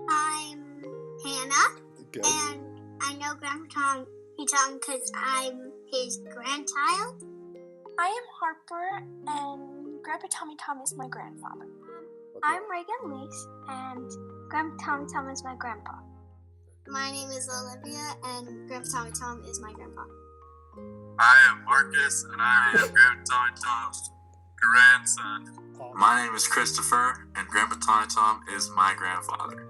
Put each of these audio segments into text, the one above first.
I'm Hannah, Good. and I know Grandpa Tom because I'm his grandchild. I am Harper, and Grandpa Tommy Tom is my grandfather. Okay. I'm Reagan Lease, and Grandpa Tommy Tom is my grandpa. My name is Olivia, and Grandpa Tommy Tom is my grandpa. I am Marcus, and I am Grandpa Tommy Tom's grandson. My name is Christopher, and Grandpa Tommy Tom is my grandfather.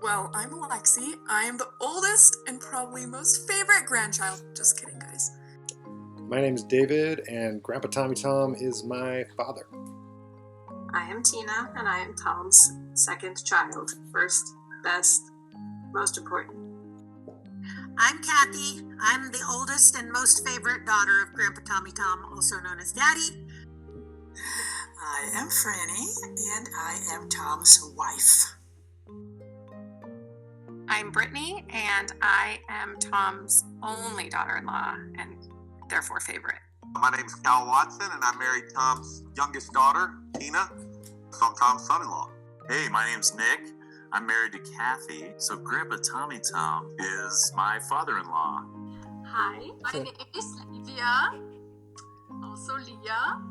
Well, I'm Alexi. I am the oldest and probably most favorite grandchild. Just kidding, guys. My name is David, and Grandpa Tommy Tom is my father. I am Tina, and I am Tom's second child. First, best, most important. I'm Kathy. I'm the oldest and most favorite daughter of Grandpa Tommy Tom, also known as Daddy. I am Franny, and I am Tom's wife. I'm Brittany, and I am Tom's only daughter-in-law, and therefore favorite. My name's Cal Watson, and I married Tom's youngest daughter, Tina, so I'm Tom's son-in-law. Hey, my name's Nick. I'm married to Kathy, so Grandpa Tommy Tom is my father-in-law. Hi, my name is Livia, also Leah.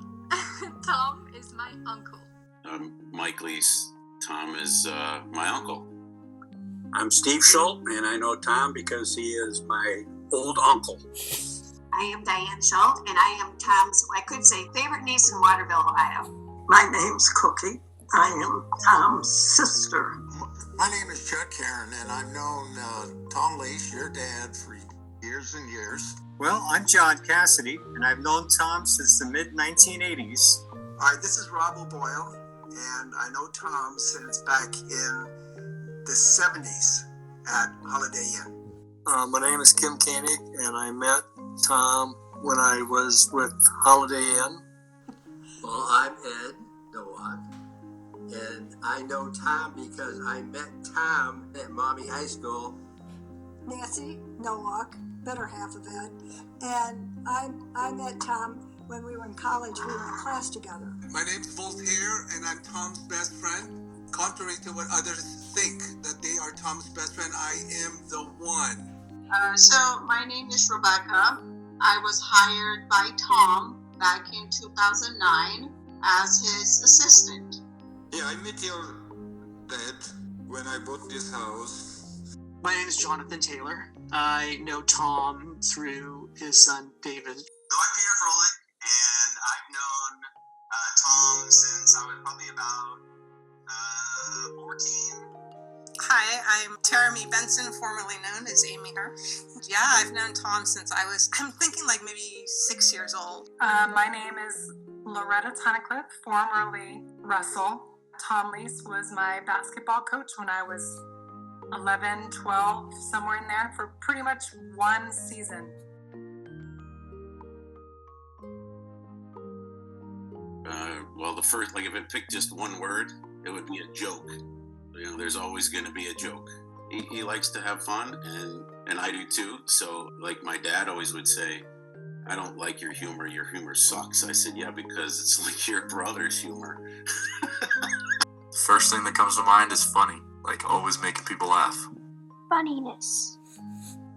Tom is my uncle. I'm Mike Lease. Tom is my uncle. I'm Steve Schultz, and I know Tom because he is my old uncle. I am Diane Schultz, and I am Tom's, I could say, favorite niece in Waterville, Ohio. My name's Cookie. I am Tom's sister. My name is Chuck Karen, and I've known Tom Lease, your dad, for years and years. Well, I'm John Cassidy, and I've known Tom since the mid-1980s. Hi, this is Rob O'Boyle, and I know Tom since back in the 70s at Holiday Inn. My name is Kim Koenig, and I met Tom when I was with Holiday Inn. Well, I'm Ed Nowak, and I know Tom because I met Tom at Mommy High School. Nancy Nowak, better half of Ed, and I met Tom when we were in college. We were in class together. My name's Voltaire, and I'm Tom's best friend. Contrary to what others think, that they are Tom's best friend, I am the one. So my name is Rebecca. I was hired by Tom back in 2009 as his assistant. Yeah, I met your dad when I bought this house. My name is Jonathan Taylor. I know Tom through his son, David. So I'm Peter Froelich, and I've known Tom since I was probably about 14. Hi, I'm Tarami Benson, formerly known as Amy Hirsch. Yeah, I've known Tom since I'm thinking like maybe 6 years old. My name is Loretta Tunnicliffe, formerly Russell. Tom Lease was my basketball coach when I was 11, 12, somewhere in there for pretty much one season. Well, the first, if it picked just one word, it would be a joke. There's always going to be a joke. He likes to have fun, and I do too. So, like my dad always would say, I don't like your humor sucks. I said, yeah, because it's like your brother's humor. First thing that comes to mind is funny, always making people laugh. Funniness.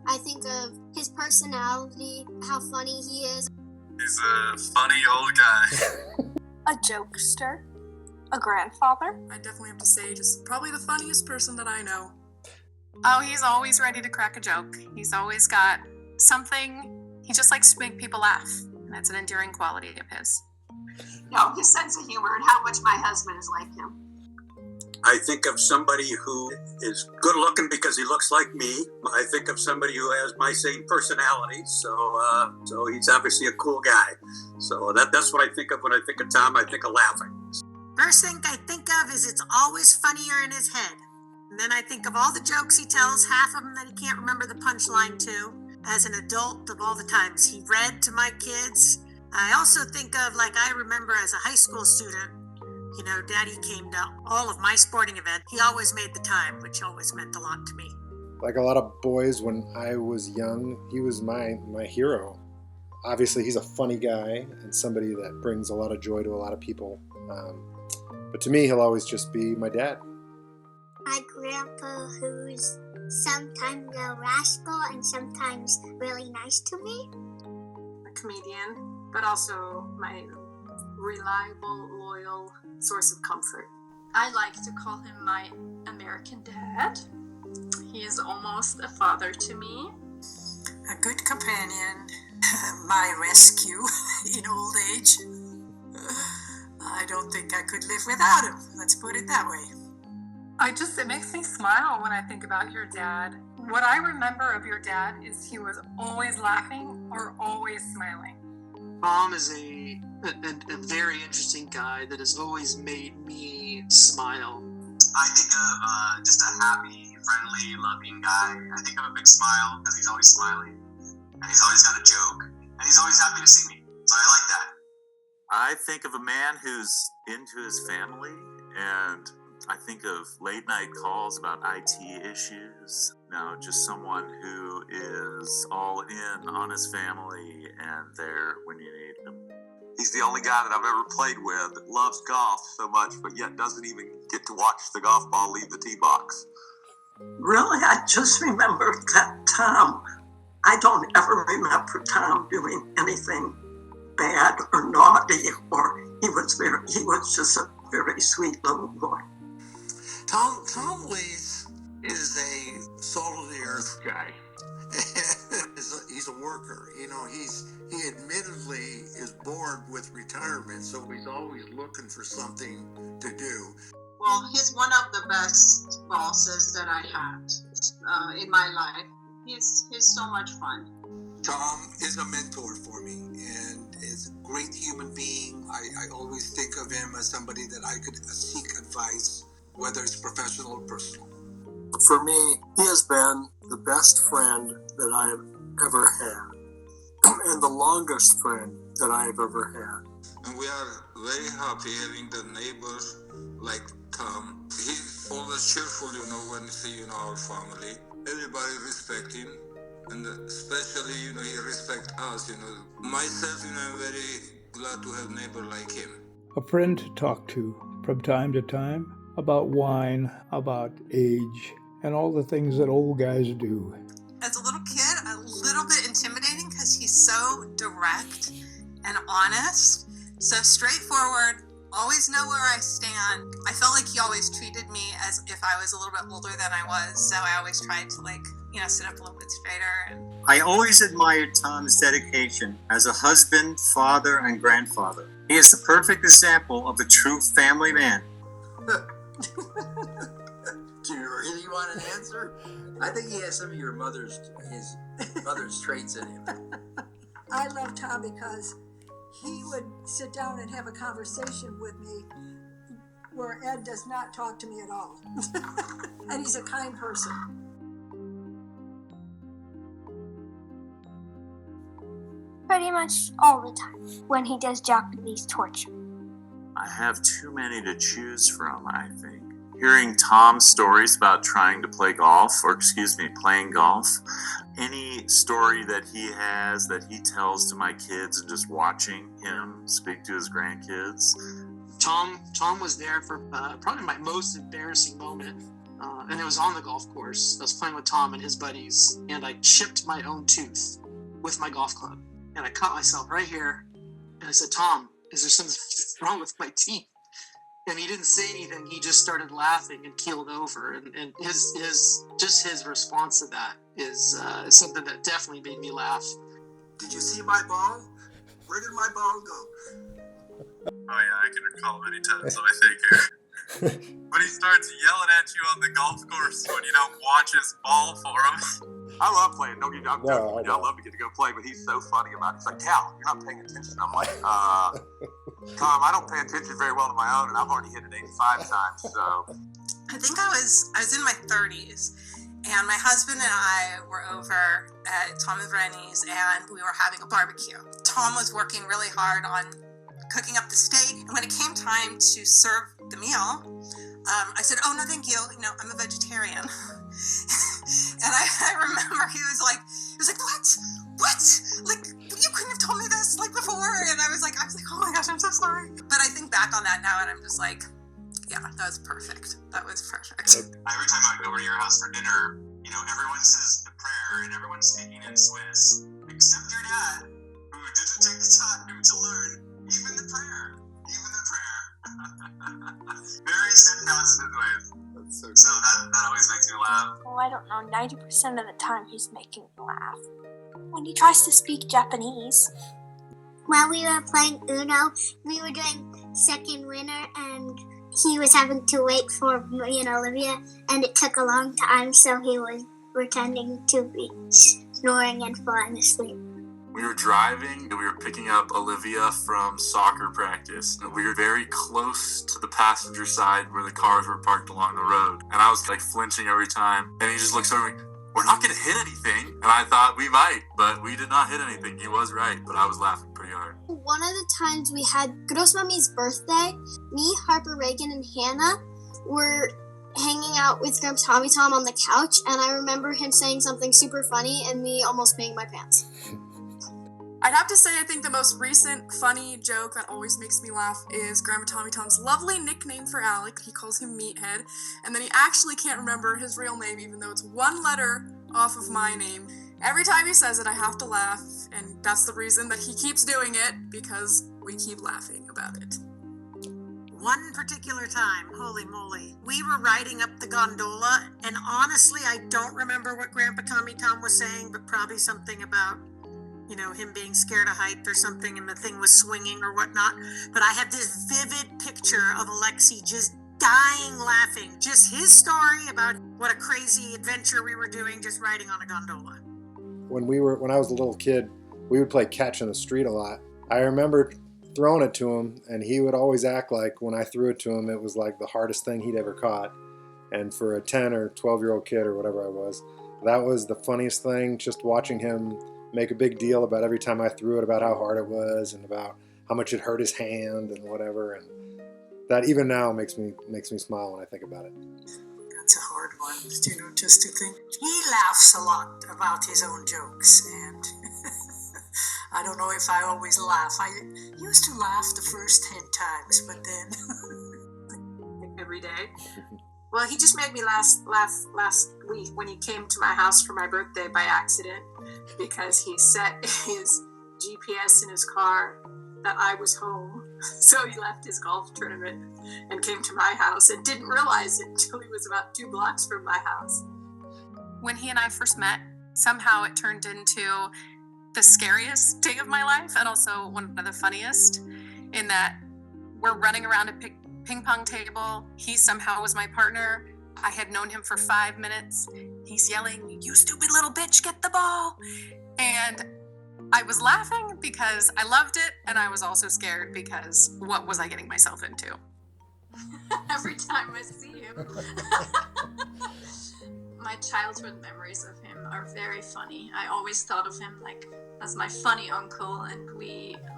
I think of his personality, how funny he is. He's a funny old guy. A jokester. A grandfather. I definitely have to say, just probably the funniest person that I know. Oh, he's always ready to crack a joke. He's always got something. He just likes to make people laugh, and that's an endearing quality of his. No, his sense of humor and how much my husband is like him. I think of somebody who is good looking because he looks like me. I think of somebody who has my same personality. So he's obviously a cool guy. So that's what I think of when I think of Tom. I think of laughing. First thing I think of is it's always funnier in his head. And then I think of all the jokes he tells, half of them that he can't remember the punchline to. As an adult, of all the times he read to my kids. I also think of, I remember as a high school student, Daddy came to all of my sporting events. He always made the time, which always meant a lot to me. Like a lot of boys when I was young, he was my hero. Obviously, he's a funny guy and somebody that brings a lot of joy to a lot of people. But to me, he'll always just be my dad. My grandpa, who's sometimes irascible and sometimes really nice to me. A comedian, but also my reliable, loyal source of comfort. I like to call him my American dad. He is almost a father to me. A good companion, my rescue in old age. I don't think I could live without him, let's put it that way. It makes me smile when I think about your dad. What I remember of your dad is he was always laughing or always smiling. Tom is a very interesting guy that has always made me smile. I think of just a happy, friendly, loving guy. I think of a big smile because he's always smiling. And he's always got a joke. And he's always happy to see me. So I like that. I think of a man who's into his family, and I think of late night calls about IT issues. No, just someone who is all in on his family and there when you need him. He's the only guy that I've ever played with that loves golf so much, but yet doesn't even get to watch the golf ball leave the tee box. Really, I just remember that Tom. I don't ever remember Tom doing anything bad or naughty, or he was just a very sweet little boy. Tom Lees is a salt of the earth guy. He's a worker. You know, he admittedly is bored with retirement, so he's always looking for something to do. Well, he's one of the best bosses that I had in my life. He's so much fun. Tom is a mentor for me and is a great human being. I always think of him as somebody that I could seek advice, whether it's professional or personal. For me, he has been the best friend that I have ever had, and the longest friend that I have ever had. And we are very happy having the neighbors like Tom. He's always cheerful, when you see, our family. Everybody respect him, and especially, he respect us, Myself, I'm very glad to have a neighbor like him. A friend to talk to from time to time about wine, about age, and all the things that old guys do. As a little kid, a little bit intimidating because he's so direct and honest, so straightforward, always know where I stand. I felt like he always treated me as if I was a little bit older than I was, so I always tried to sit up a little bit straighter. I always admired Tom's dedication as a husband, father, and grandfather. He is the perfect example of a true family man. Do you really want an answer? I think he has some of his mother's traits in him. I love Tom because he would sit down and have a conversation with me where Ed does not talk to me at all. And he's a kind person. Pretty much all the time when he does Japanese torture. I have too many to choose from, I think. Hearing Tom's stories about trying to playing golf, any story that he has that he tells to my kids and just watching him speak to his grandkids. Tom was there for probably my most embarrassing moment, and it was on the golf course. I was playing with Tom and his buddies, and I chipped my own tooth with my golf club, and I cut myself right here, and I said, "Tom, is there something wrong with my teeth?" And he didn't say anything. He just started laughing and keeled over. And his response to that is something that definitely made me laugh. Did you see my ball? Where did my ball go? Oh yeah, I can recall many times. Let me think here. When he starts yelling at you on the golf course when you don't watch his ball for him. I love playing. Don't get me wrong. I love to get to go play, but he's so funny about it. He's like, Cal, you're not paying attention. I'm like, Tom, I don't pay attention very well to my own, and I've already hit it 85 times, so. I think I was in my 30s, and my husband and I were over at Tom and Rennie's, and we were having a barbecue. Tom was working really hard on cooking up the steak, and when it came time to serve the meal, I said, "Oh, no, thank you. I'm a vegetarian." And I remember he was like, what? Like, you couldn't have told me this like before. And I was like, oh my gosh, I'm so sorry. But I think back on that now and I'm just like, yeah, that was perfect. That was perfect. Every time I go over to your house for dinner, everyone says the prayer and everyone's speaking in Swiss, except your dad, who didn't take the time to learn even the prayer. Very steadfast in his ways. So that always makes me laugh. Well, I don't know, 90% of the time he's making me laugh. When he tries to speak Japanese. While we were playing Uno, we were doing second winner, and he was having to wait for me and Olivia, and it took a long time, so he was pretending to be snoring and falling asleep. We were driving, and we were picking up Olivia from soccer practice. We were very close to the passenger side where the cars were parked along the road. And I was like flinching every time. And he just looks over me, we're not going to hit anything. And I thought we might, but we did not hit anything. He was right, but I was laughing pretty hard. One of the times we had Grossmommy's birthday, me, Harper, Reagan, and Hannah were hanging out with Grandpa Tommy Tom on the couch. And I remember him saying something super funny and me almost peeing my pants. I'd have to say I think the most recent funny joke that always makes me laugh is Grandma Tommy Tom's lovely nickname for Alec. He calls him Meathead, and then he actually can't remember his real name even though it's one letter off of my name. Every time he says it, I have to laugh, and that's the reason that he keeps doing it, because we keep laughing about it. One particular time, holy moly, we were riding up the gondola, and honestly, I don't remember what Grandpa Tommy Tom was saying, but probably something about him being scared of height or something, and the thing was swinging or whatnot. But I had this vivid picture of Alexi just dying laughing. Just his story about what a crazy adventure we were doing just riding on a gondola. When I was a little kid, we would play catch in the street a lot. I remember throwing it to him, and he would always act like when I threw it to him, it was like the hardest thing he'd ever caught. And for a 10 or 12-year-old kid or whatever I was, that was the funniest thing, just watching him make a big deal about every time I threw it, about how hard it was and about how much it hurt his hand and whatever. And that even now makes me smile when I think about it. That's a hard one, just to think. He laughs a lot about his own jokes, and I don't know if I always laugh. I used to laugh the first 10 times, but then... Every day. Well, he just made me laugh last week when he came to my house for my birthday by accident, because he set his GPS in his car that I was home. So he left his golf tournament and came to my house and didn't realize it until he was about 2 blocks from my house. When he and I first met, somehow it turned into the scariest day of my life and also one of the funniest, in that we're running around a ping pong table. He somehow was my partner. I had known him for 5 minutes. He's yelling, "You stupid little bitch, get the ball." And I was laughing because I loved it, and I was also scared because what was I getting myself into? Every time I see him. My childhood memories of him are very funny. I always thought of him like as my funny uncle, and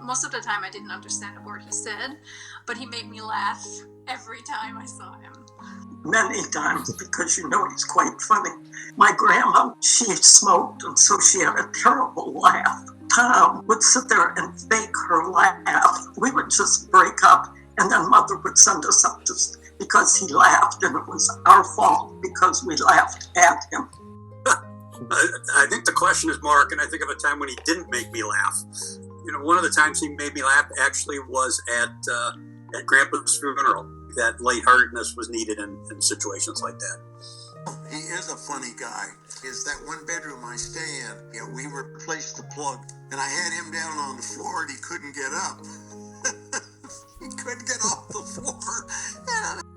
most of the time I didn't understand a word he said, but he made me laugh every time I saw him. Many times, because he's quite funny. My grandma, she smoked, and so she had a terrible laugh. Tom would sit there and fake her laugh. We would just break up, and then Mother would send us up because he laughed, and it was our fault because we laughed at him. I think the question is, Mark, and I think of a time when he didn't make me laugh. One of the times he made me laugh actually was at Grandpa's funeral. That lightheartedness was needed in situations like that. He is a funny guy. It's that one bedroom I stay in. We replaced the plug, and I had him down on the floor, and he couldn't get up. He couldn't get off the floor.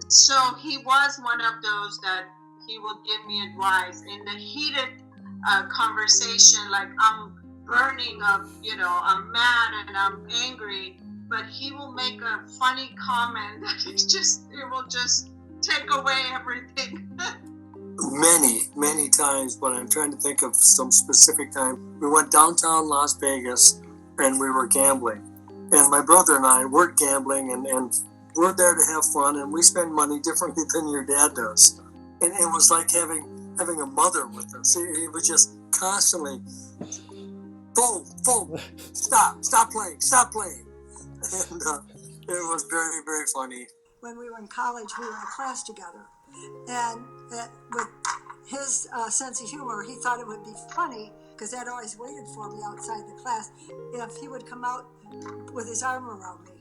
So he was one of those that he would give me advice in the heated conversation, like I'm burning up, I'm mad and I'm angry, but he will make a funny comment that it will just take away everything. Many times, but I'm trying to think of some specific time. We went downtown Las Vegas and we were gambling. And my brother and I were gambling, and we're there to have fun, and we spend money differently than your dad does. And it was like having a mother with us. He was just constantly Fold, stop playing. And it was very, very funny. When we were in college, we were in a class together. And with his sense of humor, he thought it would be funny, because Ed always waited for me outside the class, if he would come out with his arm around me.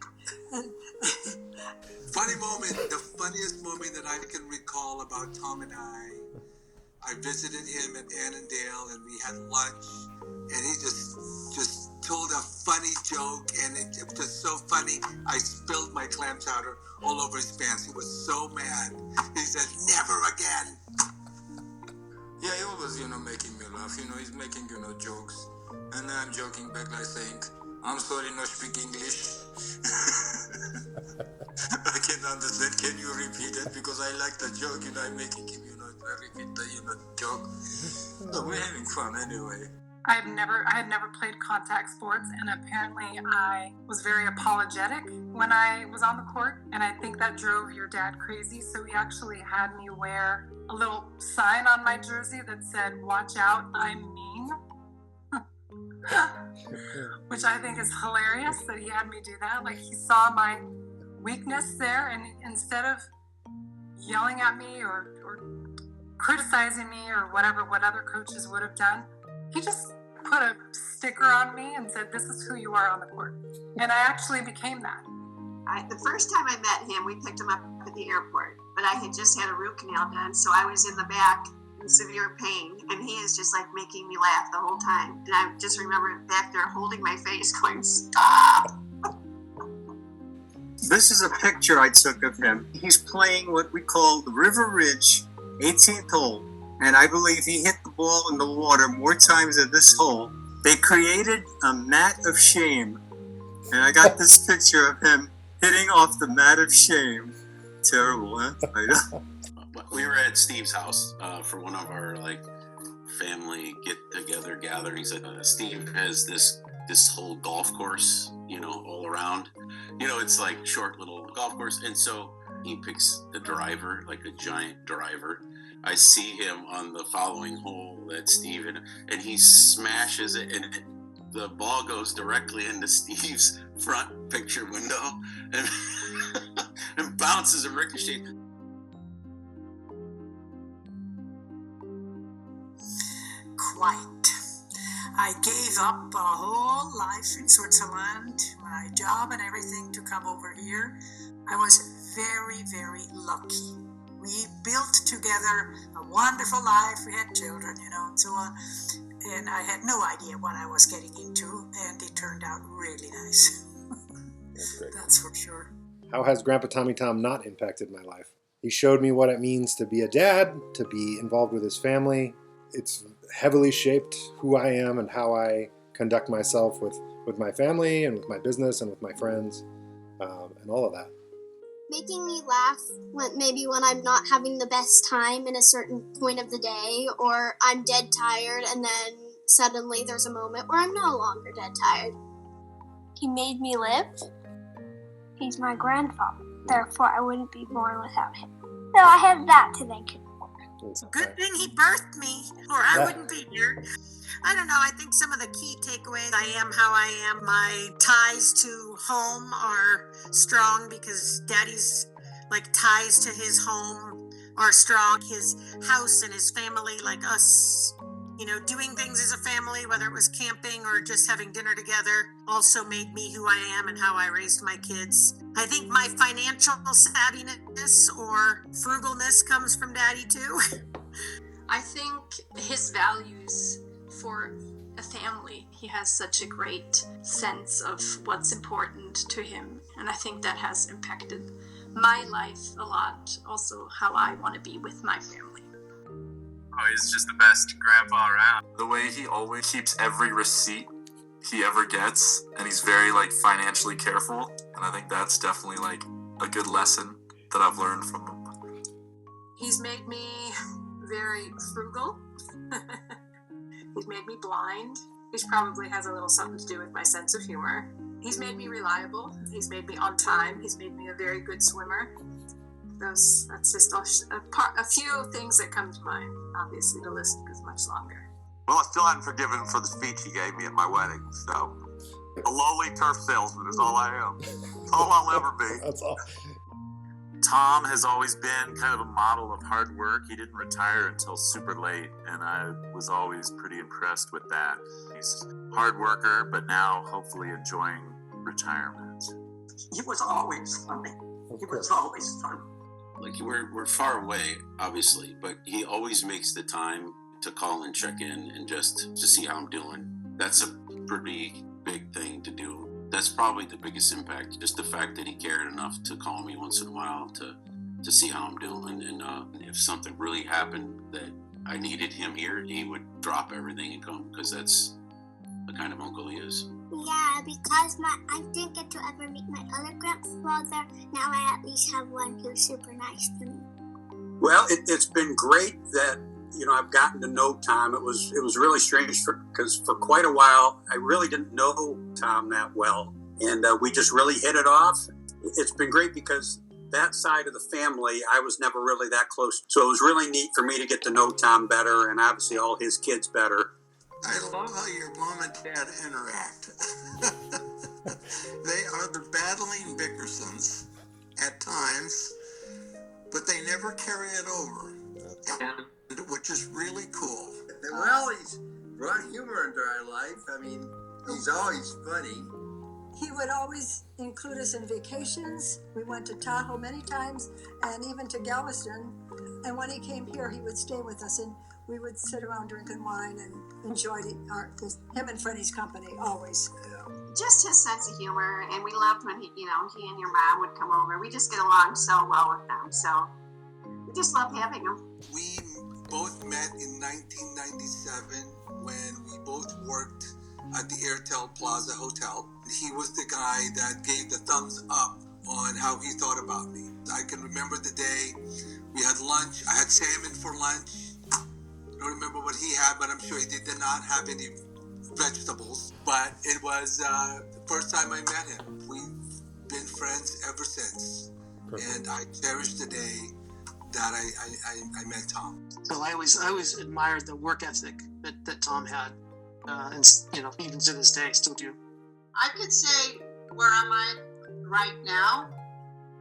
Funny moment, the funniest moment that I can recall about Tom and I visited him at Annandale and we had lunch, and he just told a funny joke, and it was just so funny. I spilled my clam chowder all over his pants. He was so mad. He said, "Never again." Yeah, he always, making me laugh. He's making, jokes. And I'm joking back by saying, "I'm sorry, no speak English." I can't understand. Can you repeat it? Because I like the joke, I'm making him, repeat the, joke. So we're having fun anyway. I had never played contact sports, and apparently I was very apologetic when I was on the court, and I think that drove your dad crazy, so he actually had me wear a little sign on my jersey that said, "Watch out, I'm mean," which I think is hilarious that he had me do that. Like, he saw my weakness there, and instead of yelling at me or criticizing me or what other coaches would have done, he just put a sticker on me and said, "This is who you are on the court." And I actually became that. The first time I met him, we picked him up at the airport, but I had just had a root canal done, so I was in the back in severe pain, and he is just like making me laugh the whole time. And I just remember back there holding my face going, "Stop!" This is a picture I took of him. He's playing what we call the River Ridge 18th hole. And I believe he hit the ball in the water more times at this hole. They created a mat of shame. And I got this picture of him hitting off the mat of shame. Terrible, huh? I know. We were at Steve's house for one of our family get-together gatherings. Steve has this whole golf course, all around. It's like short little golf course. And so he picks a driver, like a giant driver. I see him on the following hole that Steve, and he smashes it, and the ball goes directly into Steve's front picture window and, and bounces and ricochets. Quite. I gave up a whole life in Switzerland, my job and everything, to come over here. I was very, very lucky. We built together a wonderful life. We had children, and so on. And I had no idea what I was getting into, and it turned out really nice. That's great. That's for sure. How has Grandpa Tommy Tom not impacted my life? He showed me what it means to be a dad, to be involved with his family. It's heavily shaped who I am and how I conduct myself with my family and with my business and with my friends, and all of that. Making me laugh maybe when I'm not having the best time in a certain point of the day, or I'm dead tired and then suddenly there's a moment where I'm no longer dead tired. He made me live. He's my grandfather, therefore I wouldn't be born without him. So I have that to thank him for. Good thing he birthed me, or I wouldn't be here. I don't know, I think some of the key takeaways, I am how I am. My ties to home are strong because Daddy's ties to his home are strong. His house and his family, like us, doing things as a family, whether it was camping or just having dinner together, also made me who I am and how I raised my kids. I think my financial savviness or frugalness comes from Daddy too. I think his values for a family, he has such a great sense of what's important to him, and I think that has impacted my life a lot, also how I want to be with my family. Oh, he's just the best grandpa around. The way he always keeps every receipt he ever gets, and he's very financially careful, and I think that's definitely a good lesson that I've learned from him. He's made me very frugal. He's made me blind, which probably has a little something to do with my sense of humor. He's made me reliable. He's made me on time. He's made me a very good swimmer. That's just a few things that come to mind. Obviously, the list is much longer. Well, I still hadn't forgiven him for the speech he gave me at my wedding, so a lowly turf salesman is all I am. All I'll ever be. That's all. Tom has always been kind of a model of hard work. He didn't retire until super late, and I was always pretty impressed with that. He's a hard worker, but now hopefully enjoying retirement. He was always funny. He was always funny. Like, we're far away, obviously, but he always makes the time to call and check in and just to see how I'm doing. That's a pretty big thing to do. That's probably the biggest impact, just the fact that he cared enough to call me once in a while to see how I'm doing. And if something really happened that I needed him here, he would drop everything and come, because that's the kind of uncle he is. Yeah, because I'm thinking to ever meet my other grandfather. Now I at least have one who's super nice to me. Well, it's been great that, you know, I've gotten to know Tom. It was really strange because for quite a while I really didn't know Tom that well, and we just really hit it off. It's been great because that side of the family I was never really that close to. So it was really neat for me to get to know Tom better, and obviously all his kids better. I love how your mom and dad interact. They are the battling Bickersons at times, but they never carry it over, which is really cool. Well, he's brought humor into our life. I mean, he's always funny. He would always include us in vacations. We went to Tahoe many times, and even to Galveston. And when he came here, he would stay with us, and we would sit around drinking wine and enjoy him and Freddie's company always. Just his sense of humor, and we loved when he and your mom would come over. We just get along so well with them, so we just love having him. We both met in 1997 when we both worked at the Airtel Plaza Hotel. He was the guy that gave the thumbs up on how he thought about me. I can remember the day we had lunch. I had salmon for lunch. I don't remember what he had, but I'm sure he did not have any vegetables. But it was the first time I met him. We've been friends ever since. And I cherish the day that I met Tom. So I always admired the work ethic that Tom had, and even to this day still do. I could say where I'm at right now,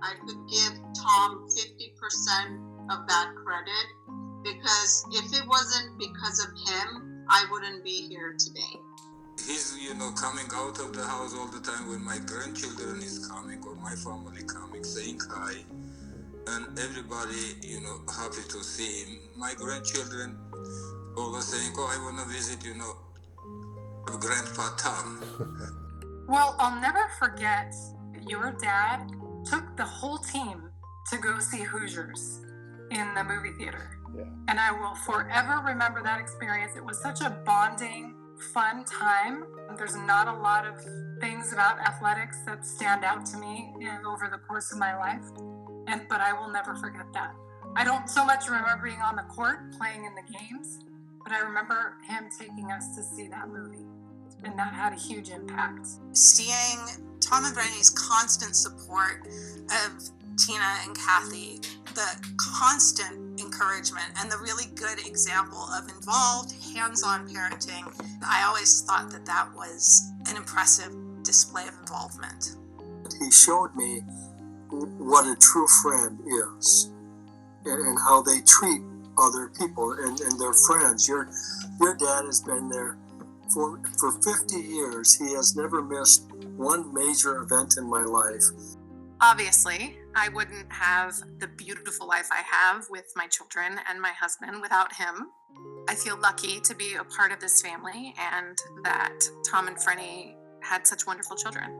I could give Tom 50% of that credit, because if it wasn't because of him, I wouldn't be here today. He's, coming out of the house all the time when my grandchildren is coming or my family coming, saying hi. And everybody, happy to see him. My grandchildren always saying, I want to visit, Grandpa Tom. Well, I'll never forget your dad took the whole team to go see Hoosiers in the movie theater. Yeah. And I will forever remember that experience. It was such a bonding, fun time. There's not a lot of things about athletics that stand out to me over the course of my life. But I will never forget that. I don't so much remember being on the court playing in the games, but I remember him taking us to see that movie. And that had a huge impact. Seeing Tom and Brenny's constant support of Tina and Kathy, the constant encouragement, and the really good example of involved, hands-on parenting, I always thought that was an impressive display of involvement. He showed me what a true friend is and how they treat other people and their friends. Your dad has been there for 50 years. He has never missed one major event in my life. Obviously, I wouldn't have the beautiful life I have with my children and my husband without him. I feel lucky to be a part of this family and that Tom and Frenny had such wonderful children.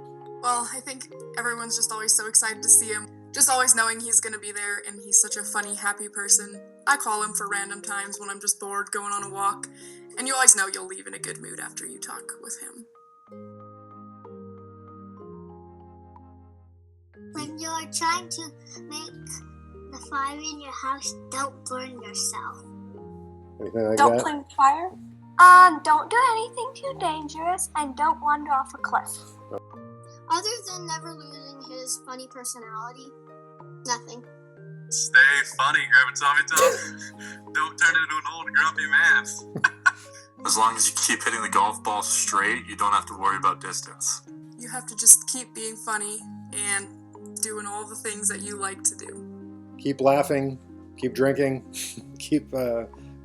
Well, I think everyone's just always so excited to see him. Just always knowing he's going to be there, and he's such a funny, happy person. I call him for random times when I'm just bored going on a walk, and you always know you'll leave in a good mood after you talk with him. When you're trying to make the fire in your house, don't burn yourself. Anything like Don't that? play with fire? Don't do anything too dangerous, and don't wander off a cliff. Other than never losing his funny personality, nothing. Stay funny, Grandpa Tommy Tom. Don't turn into an old grumpy man. As long as you keep hitting the golf ball straight, you don't have to worry about distance. You have to just keep being funny and doing all the things that you like to do. Keep laughing, keep drinking, keep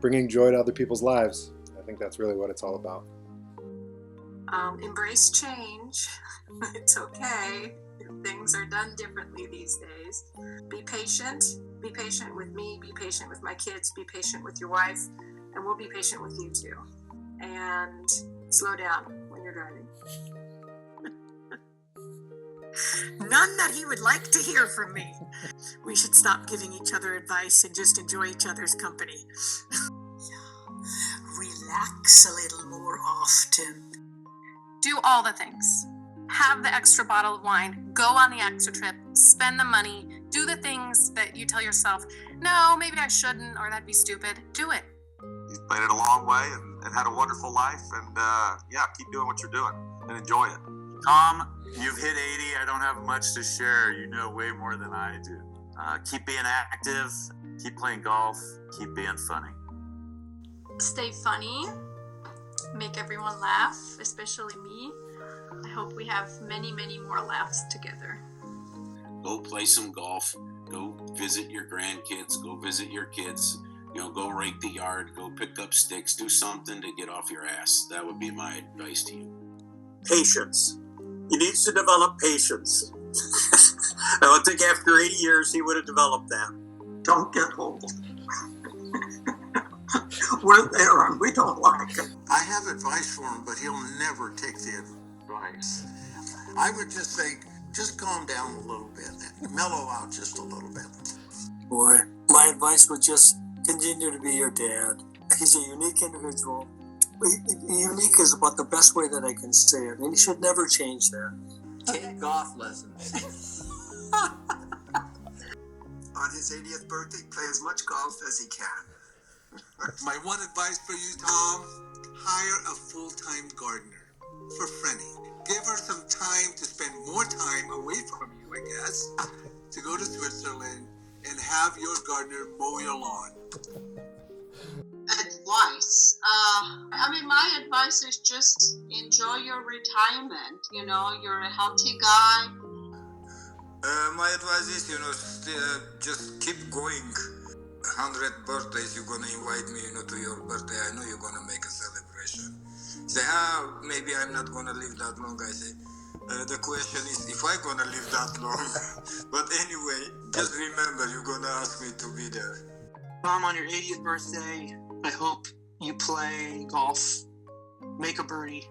bringing joy to other people's lives. I think that's really what it's all about. Embrace change. It's okay if things are done differently these days. Be patient. Be patient with me. Be patient with my kids. Be patient with your wife. And we'll be patient with you too. And slow down when you're driving. None that he would like to hear from me. We should stop giving each other advice and just enjoy each other's company. Relax a little more often. Do all the things. Have the extra bottle of wine. Go on the extra trip. Spend the money. Do the things that you tell yourself, no, maybe I shouldn't, or that'd be stupid. Do it. You've played it a long way and had a wonderful life. And keep doing what you're doing and enjoy it. Tom, you've hit 80. I don't have much to share. You know way more than I do. Keep being active. Keep playing golf. Keep being funny. Stay funny. Make everyone laugh, especially me. I hope we have many, many more laughs together. Go play some golf. Go visit your grandkids. Go visit your kids. Go rake the yard. Go pick up sticks. Do something to get off your ass. That would be my advice to you. Patience. He needs to develop patience. I don't think after 80 years he would have developed that. Don't get old. We're there and we don't like it. I have advice for him, but he'll never take the advice. I would just say, just calm down a little bit. Mellow out just a little bit. Boy, my advice would just continue to be your dad. He's a unique individual. Unique is about the best way that I can say it, and he should never change that. Take golf lessons. On his 80th birthday, play as much golf as he can. My one advice for you, Tom, hire a full-time gardener for Frenny. Give her some time to spend more time away from you, I guess, to go to Switzerland and have your gardener mow your lawn. Advice. My advice is just enjoy your retirement. You're a healthy guy. My advice is, just keep going. 100 birthdays, you're gonna invite me, to your birthday. I know you're gonna make a celebration. Say, maybe I'm not gonna live that long. I say, the question is if I'm gonna live that long. But anyway, just remember, you're gonna ask me to be there. Tom, on your 80th birthday, I hope you play golf, make a birdie.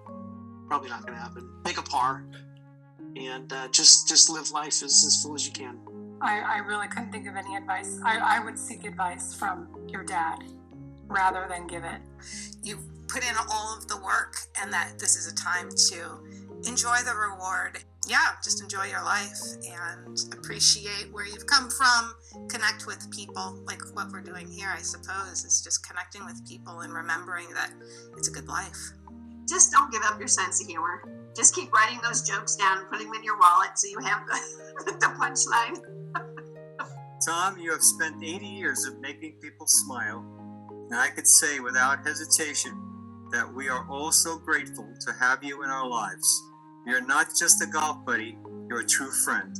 Probably not gonna happen. Make a par, and just live life as full as you can. I really couldn't think of any advice. I would seek advice from your dad rather than give it. You've put in all of the work, and that this is a time to enjoy the reward. Yeah, just enjoy your life and appreciate where you've come from. Connect with people, like what we're doing here, I suppose, is just connecting with people and remembering that it's a good life. Just don't give up your sense of humor. Just keep writing those jokes down and putting them in your wallet so you have the punchline. Tom, you have spent 80 years of making people smile, and I could say without hesitation that we are all so grateful to have you in our lives. You're not just a golf buddy, you're a true friend.